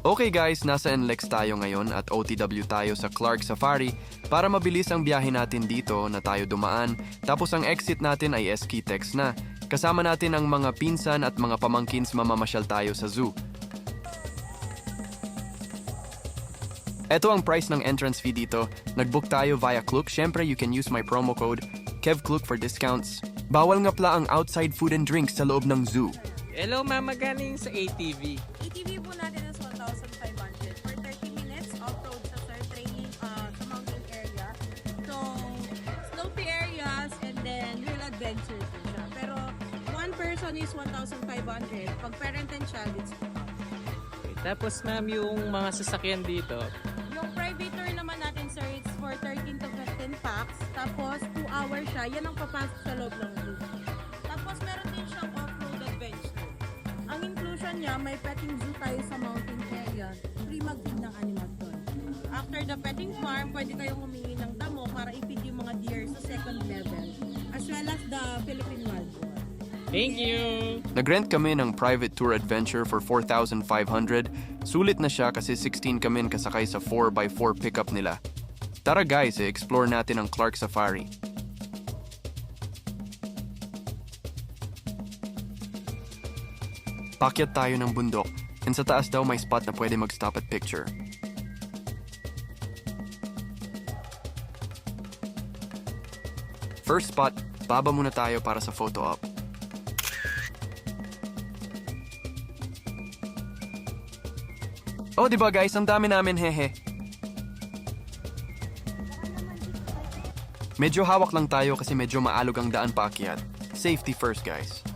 Okay guys, nasa NLEX tayo ngayon at OTW tayo sa Clark Safari para mabilis ang biyahe natin dito na tayo dumaan. Tapos ang exit natin ay SK-Tex na. Kasama natin ang mga pinsan at mga pamangkins mamamasyal tayo sa zoo. Ito ang price ng entrance fee dito. Nag-book tayo via Klook. Syempre, you can use my promo code KevKlook for discounts. Bawal nga pala ang outside food and drinks sa loob ng zoo. Hello mama, galing sa ATV. ATV po natin is 1,500 for 30 minutes off-road sa sir training sa mountain area. So, slopey areas and then real adventures din siya. Pero one person is 1,500. Pag parent and child, it's 2,000. Okay, tapos ma'am, yung mga sasakyan dito, Yung private tour naman natin sir, it's for 13 to 15 packs. Tapos 2 hours siya. Yan ang papasok sa loob ng zoo. Tapos meron din siyang off-road adventure. Ang inclusion niya, may petting zoo tayo sa mountain area. Free mag-feed ng animal doon. After the petting farm, pwede kayong humingi ng damo para i-feed yung mga deer sa second level. As well as the Philippine Wild Boar. thank you! Nag-rent kami ng private tour adventure for 4,500. Sulit na siya kasi 16 kami kasakay sa 4x4 pickup nila. Tara guys, i-explore natin ang Clark Safari. Pakyat tayo ng bundok, and sa taas daw may spot na pwede mag-stop at picture. First spot, baba muna tayo para sa photo op. Oh, di ba guys, ang dami namin, hehe. Medyo hawak lang tayo kasi medyo maalog ang daan paakyat. Safety first, guys.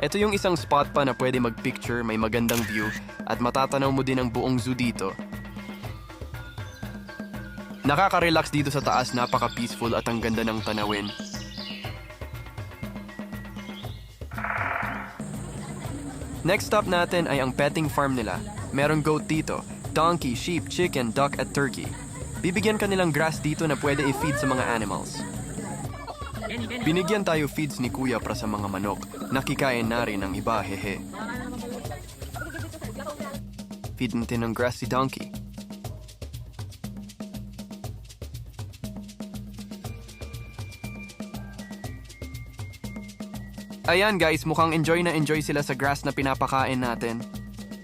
Ito yung isang spot pa na pwede mag-picture, may magandang view, at matatanaw mo din ang buong zoo dito. Nakaka-relax dito sa taas, napaka-peaceful at ang ganda ng tanawin. Next stop natin ay ang petting farm nila. Merong goat dito, donkey, sheep, chicken, duck at turkey. Bibigyan ka nilang grass dito na pwede i-feed sa mga animals. Binigyan tayo feeds ni Kuya para sa mga manok. Nakikain na rin ang iba, hehe. Feed natin ng grass si donkey. Ayan guys, mukhang enjoy na enjoy sila sa grass na pinapakain natin.